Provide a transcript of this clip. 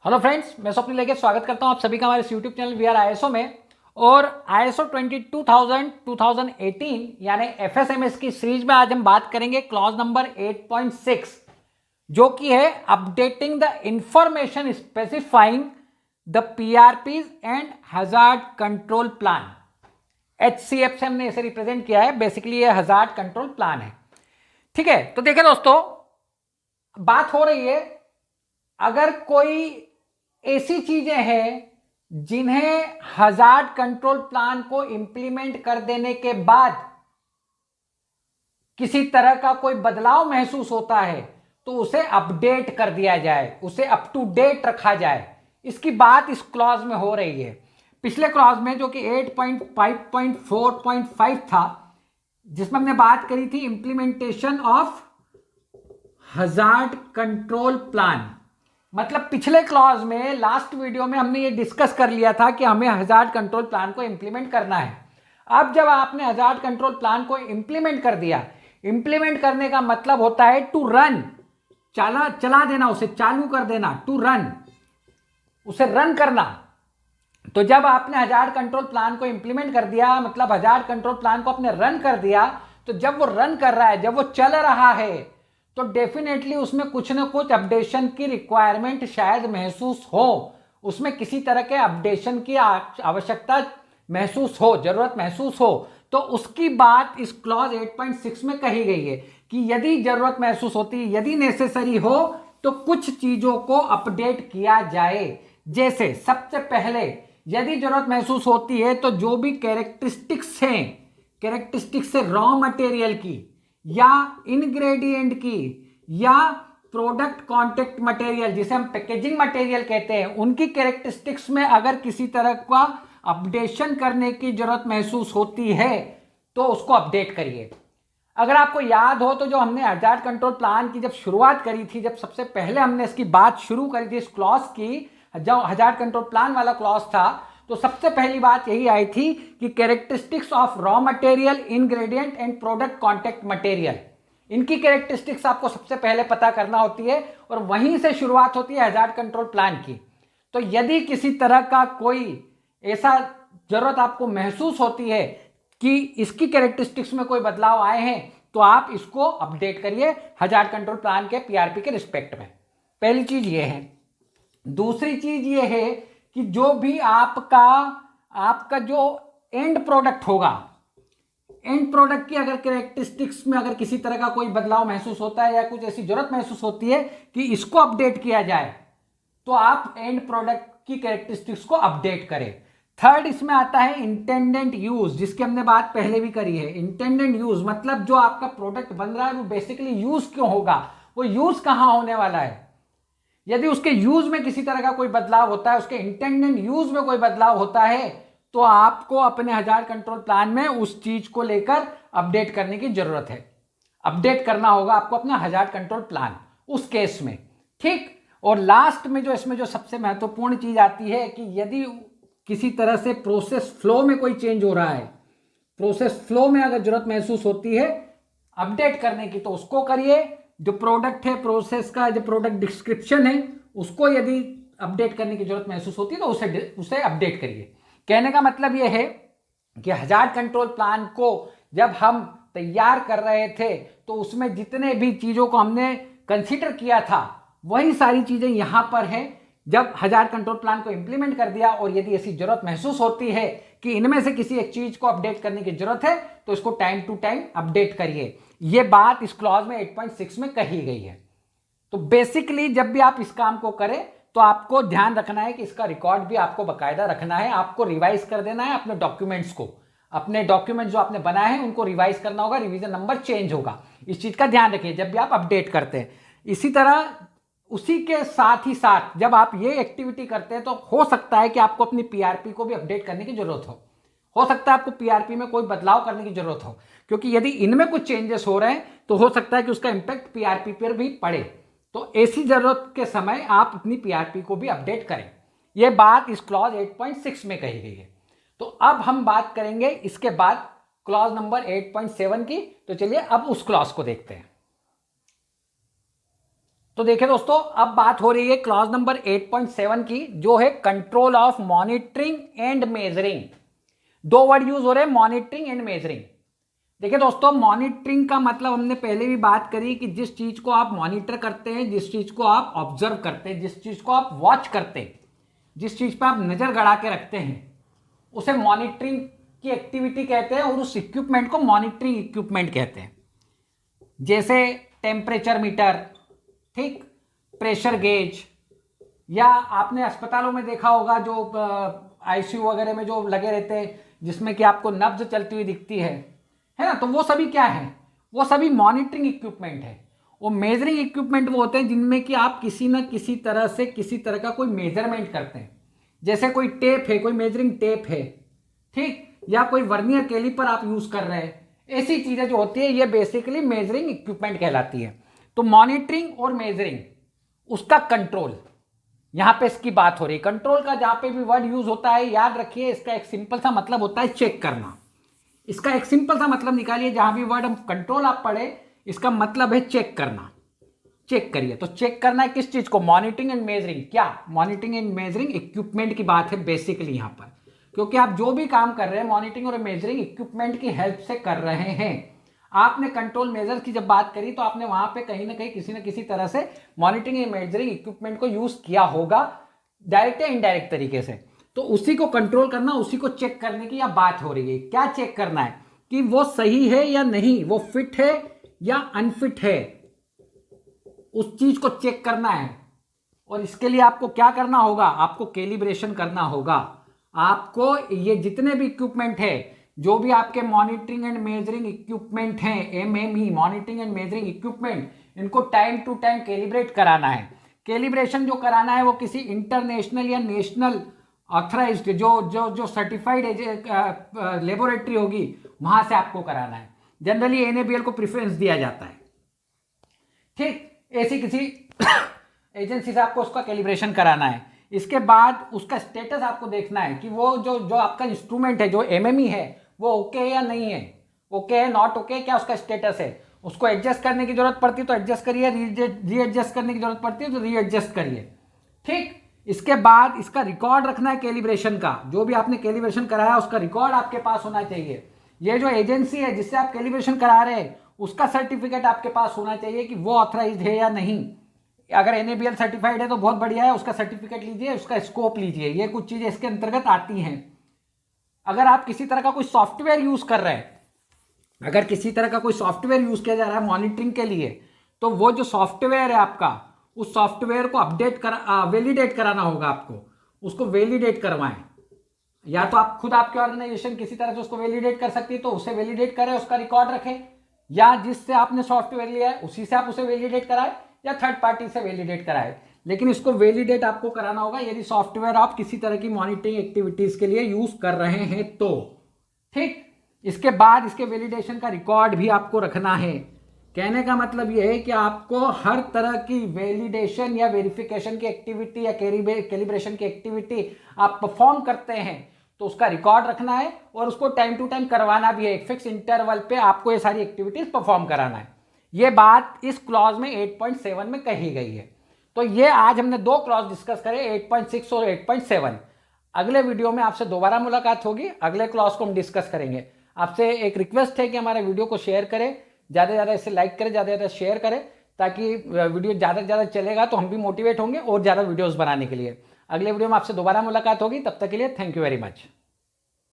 Hello friends, मैं स्वप्निल लेके स्वागत करता हूं आप सभी का हमारे YouTube channel V R ISO में। और आईएसओ 22000 2018 यानी एफएसएमएस की सीरीज में आज हम बात करेंगे क्लॉज नंबर 8.6, जो कि है updating the information specifying the PRPs and hazard control plan. HCF से हमने इसे रिप्रेजेंट किया है। बेसिकली ये हजार्ड कंट्रोल प्लान है। ठीक है, तो देखिए दोस्तों, बात हो रही है अगर कोई ऐसी चीजें हैं जिन्हें हजार्ड कंट्रोल प्लान को इंप्लीमेंट कर देने के बाद किसी तरह का कोई बदलाव महसूस होता है तो उसे अपडेट कर दिया जाए, उसे अप टू डेट रखा जाए। इसकी बात इस क्लॉज में हो रही है। पिछले क्लॉज में जो कि 8.5.4.5 था, जिसमें हमने बात करी थी implementation of hazard control plan. मतलब पिछले क्लॉज में, लास्ट वीडियो में हमने ये डिस्कस कर लिया था कि हमें हजार्ड कंट्रोल प्लान को इंप्लीमेंट करना है। अब जब आपने हजार्ड कंट्रोल प्लान को इंप्लीमेंट कर दिया, इंप्लीमेंट करने का मतलब होता है टू रन, चला देना, उसे चालू कर देना, टू रन, उसे रन करना। तो जब आपने हजार्ड कंट्रोल प्लान को इंप्लीमेंट कर दिया, मतलब हजार्ड कंट्रोल प्लान को आपने रन कर दिया, तो जब वो रन कर रहा है, जब वो चल रहा है, तो डेफिनेटली उसमें कुछ ना कुछ अपडेशन की रिक्वायरमेंट शायद महसूस हो, उसमें किसी तरह के अपडेशन की आवश्यकता महसूस हो, जरूरत महसूस हो। तो उसकी बात इस क्लॉज 8.6 में कही गई है कि यदि जरूरत महसूस होती है, यदि नेसेसरी हो, तो कुछ चीजों को अपडेट किया जाए। जैसे सबसे पहले यदि जरूरत महसूस होती है तो जो भी कैरेक्टरिस्टिक्स हैं, कैरेक्टरिस्टिक्स से रॉ मटेरियल की या इंग्रेडिएंट की या प्रोडक्ट कॉन्टेक्ट मटेरियल, जिसे हम पैकेजिंग मटेरियल कहते हैं, उनकी कैरेक्टरिस्टिक्स में अगर किसी तरह का अपडेशन करने की जरूरत महसूस होती है तो उसको अपडेट करिए। अगर आपको याद हो तो जो हमने हजार्ड कंट्रोल प्लान की जब शुरुआत करी थी, जब सबसे पहले हमने इसकी बात शुरू करी थी इस क्लॉज की, जब हजार्ड कंट्रोल प्लान वाला क्लॉज था, तो सबसे पहली बात यही आई थी कि characteristics of raw material, ingredient and product contact material, इनकी कैरेक्टरिस्टिक्स आपको सबसे पहले पता करना होती है और वहीं से शुरुआत होती है हजार्ड कंट्रोल प्लान की। तो यदि किसी तरह का कोई ऐसा जरूरत आपको महसूस होती है कि इसकी कैरेक्टरिस्टिक्स में कोई बदलाव आए हैं, तो आप इसको अपडेट करिए हजार्ड कंट्रोल प्लान के पीआरपी के रिस्पेक्ट में। पहली चीज ये है। दूसरी चीज ये है कि जो भी आपका जो एंड प्रोडक्ट होगा, एंड प्रोडक्ट की अगर कैरेक्टरिस्टिक्स में अगर किसी तरह का कोई बदलाव महसूस होता है या कुछ ऐसी जरूरत महसूस होती है कि इसको अपडेट किया जाए, तो आप एंड प्रोडक्ट की कैरेक्टरिस्टिक्स को अपडेट करें। थर्ड इसमें आता है इंटेंडेंट यूज, जिसकी हमने बात पहले भी करी है। इंटेंडेंट यूज मतलब जो आपका प्रोडक्ट बन रहा है वो बेसिकली यूज क्यों होगा, वो यूज कहां होने वाला है। यदि उसके यूज में किसी तरह का कोई बदलाव होता है, उसके इंटेंडेंट यूज में कोई बदलाव होता है, तो आपको अपने हजार्ड कंट्रोल प्लान में उस चीज को लेकर अपडेट करने की जरूरत है। अपडेट करना होगा आपको अपना हजार्ड कंट्रोल प्लान उस केस में। ठीक। और लास्ट में जो इसमें जो सबसे महत्वपूर्ण चीज आती है कि यदि किसी तरह से प्रोसेस फ्लो में कोई चेंज हो रहा है, प्रोसेस फ्लो में अगर जरूरत महसूस होती है अपडेट करने की, तो उसको करिए। जो प्रोडक्ट है, प्रोसेस का जो प्रोडक्ट डिस्क्रिप्शन है, उसको यदि अपडेट करने की जरूरत महसूस होती है तो उसे अपडेट करिए। कहने का मतलब यह है कि हजार्ड कंट्रोल प्लान को जब हम तैयार कर रहे थे तो उसमें जितने भी चीजों को हमने कंसीडर किया था वही सारी चीजें यहां पर है। जब हजार्ड कंट्रोल प्लान को इंप्लीमेंट कर दिया और यदि ऐसी जरूरत महसूस होती है कि इनमें से किसी एक चीज को अपडेट करने की जरूरत है तो इसको टाइम टू टाइम अपडेट करिए। यह बात इस क्लॉज में 8.6 में कही गई है। तो बेसिकली जब भी आप इस काम को करें तो आपको ध्यान रखना है कि इसका रिकॉर्ड भी आपको बाकायदा रखना है, आपको रिवाइज कर देना है अपने डॉक्यूमेंट्स को, अपने डॉक्यूमेंट जो आपने बनाए हैं उनको रिवाइज करना होगा, रिवीजन नंबर चेंज होगा। इस चीज का ध्यान रखिए जब भी आप अपडेट करते हैं। इसी तरह उसी के साथ ही साथ जब आप ये एक्टिविटी करते हैं तो हो सकता है कि आपको अपनी पीआरपी को भी अपडेट करने की जरूरत हो सकता है आपको पीआरपी में कोई बदलाव करने की जरूरत हो, क्योंकि यदि इनमें कुछ चेंजेस हो रहे हैं तो हो सकता है कि उसका इंपैक्ट पीआरपी पर भी पड़े। तो ऐसी जरूरत के समय आप अपनी पीआरपी को भी अपडेट करें। यह बात इस क्लॉज 8.6 में कही गई है। तो अब हम बात करेंगे इसके बाद क्लॉज नंबर 8.7 की। तो चलिए अब उस क्लॉज को देखते हैं। तो देखिए दोस्तों, अब बात हो रही है क्लॉज नंबर 8.7 की, जो है control of monitoring and measuring. दो वर्ड यूज हो रहे हैं, मॉनिटरिंग एंड मेजरिंग। देखिए दोस्तों, मॉनिटरिंग का मतलब हमने पहले भी बात करी कि जिस चीज को आप मॉनिटर करते हैं, जिस चीज को आप ऑब्जर्व करते हैं, जिस चीज को आप वॉच करते हैं, जिस चीज पर आप नजर गड़ा के रखते हैं, उसे मॉनिटरिंग की एक्टिविटी कहते हैं और उस इक्विपमेंट को मॉनिटरिंग इक्विपमेंट कहते हैं। जैसे टेम्परेचर मीटर, ठीक, प्रेशर गेज, या आपने अस्पतालों में देखा होगा जो आईसीयू वगैरह में जो लगे रहते हैं, जिसमें कि आपको नब्ज चलती हुई दिखती है ना, तो वो सभी क्या है, वो सभी मॉनिटरिंग इक्विपमेंट है। वो मेजरिंग इक्विपमेंट वो होते हैं जिनमें कि आप किसी न किसी तरह से किसी तरह का कोई मेजरमेंट करते हैं। जैसे कोई टेप है, कोई मेजरिंग टेप है, ठीक, या कोई वर्नियर कैलिपर आप यूज कर रहे हैं, ऐसी चीजें जो होती है ये बेसिकली मेजरिंग इक्विपमेंट कहलाती है। तो मॉनिटरिंग और मेजरिंग, उसका कंट्रोल, यहां पे इसकी बात हो रही है। कंट्रोल का जहां पे भी वर्ड यूज होता है, याद रखिए इसका एक सिंपल सा मतलब होता है चेक करना। इसका एक सिंपल सा मतलब निकालिए, जहां भी वर्ड हम कंट्रोल आप पढ़े, इसका मतलब है चेक करना। चेक करिए, तो चेक करना है किस चीज को, मॉनिटरिंग एंड मेजरिंग। क्या मॉनिटरिंग एंड मेजरिंग इक्विपमेंट की बात है बेसिकली यहां पर, क्योंकि आप जो भी काम कर रहे हैं मॉनिटरिंग और मेजरिंग इक्विपमेंट की हेल्प से कर रहे हैं। आपने कंट्रोल मेजर की जब बात करी तो आपने वहां पे कहीं ना कहीं किसी न किसी तरह से मॉनिटरिंग एंड मेजरिंग इक्विपमेंट को यूज किया होगा, डायरेक्ट या इनडायरेक्ट तरीके से। तो उसी को कंट्रोल करना, उसी को चेक करने की यह बात हो रही है। क्या चेक करना है कि वो सही है या नहीं, वो फिट है या अनफिट है, उस चीज को चेक करना है। और इसके लिए आपको क्या करना होगा, आपको कैलिब्रेशन करना होगा। आपको ये जितने भी इक्विपमेंट है, जो भी आपके मॉनिटरिंग एंड मेजरिंग इक्विपमेंट हैं, MME, monitoring and measuring equipment, इनको टाइम टू टाइम कैलिब्रेट कराना है। कैलिब्रेशन जो कराना है वो किसी इंटरनेशनल या नेशनल ऑथराइज्ड जो सर्टिफाइड लेबोरेटरी होगी, वहां से आपको कराना है। जनरली एनएबीएल को प्रेफरेंस दिया जाता है, ठीक, ऐसी किसी एजेंसी से आपको उसका कैलिब्रेशन कराना है। इसके बाद उसका स्टेटस आपको देखना है कि वो जो आपका इंस्ट्रूमेंट है, जो एमएमई है, वो ओके है या नहीं है, ओके है, नॉट ओके, क्या उसका स्टेटस है। उसको एडजस्ट करने की जरूरत पड़ती है तो एडजस्ट करिए, री एडजस्ट करने की जरूरत पड़ती है तो री एडजस्ट करिए, ठीक। इसके बाद इसका रिकॉर्ड रखना है कैलिब्रेशन का, जो भी आपने कैलिब्रेशन कराया उसका रिकॉर्ड आपके पास होना चाहिए। ये जो एजेंसी है जिससे आप कैलिब्रेशन करा रहे हैं, उसका सर्टिफिकेट आपके पास होना चाहिए कि वो ऑथराइज्ड है या नहीं। अगर एनएबीएल सर्टिफाइड है तो बहुत बढ़िया है, उसका सर्टिफिकेट लीजिए, उसका स्कोप लीजिए, ये कुछ चीजें इसके अंतर्गत आती हैं। अगर आप किसी तरह का कोई सॉफ्टवेयर यूज कर रहे हैं, अगर किसी तरह का कोई सॉफ्टवेयर यूज किया जा रहा है मॉनिटरिंग के लिए, तो वो जो सॉफ्टवेयर है आपका, उस सॉफ्टवेयर को वैलिडेट कराना होगा आपको। उसको वैलिडेट करवाएं, या तो आप खुद, आपकी ऑर्गेनाइजेशन किसी तरह से उसको वैलिडेट कर सकती है तो उसे वैलिडेट करें, उसका रिकॉर्ड रखें, या जिससे आपने सॉफ्टवेयर लिया है उसी से आप उसे वैलिडेट कराएं, या थर्ड पार्टी से वैलिडेट कराएं। लेकिन इसको वैलिडेट आपको कराना होगा यदि सॉफ्टवेयर आप किसी तरह की मॉनिटरिंग एक्टिविटीज के लिए यूज कर रहे हैं तो, ठीक। इसके बाद इसके वैलिडेशन का रिकॉर्ड भी आपको रखना है। कहने का मतलब यह है कि आपको हर तरह की वैलिडेशन या वेरिफिकेशन की एक्टिविटी या कैलिब्रेशन की एक्टिविटी आप परफॉर्म करते हैं तो उसका रिकॉर्ड रखना है, और उसको टाइम टू टाइम करवाना भी है। एक फिक्स इंटरवल पे आपको ये सारी एक्टिविटीज परफॉर्म कराना है। ये बात इस क्लॉज में 8.7 में कही गई है। तो ये आज हमने दो क्लॉज डिस्कस करे, 8.6 और 8.7। अगले वीडियो में आपसे दोबारा मुलाकात होगी, अगले क्लॉज को हम डिस्कस करेंगे। आपसे एक रिक्वेस्ट है कि हमारे वीडियो को शेयर करें, ज़्यादा से ज़्यादा इसे लाइक करें, ज़्यादा से ज़्यादा शेयर करें, ताकि वीडियो ज़्यादा से ज़्यादा चलेगा तो हम भी मोटिवेट होंगे और ज़्यादा वीडियोस बनाने के लिए। अगले वीडियो में आपसे दोबारा मुलाकात होगी, तब तक के लिए थैंक यू वेरी मच।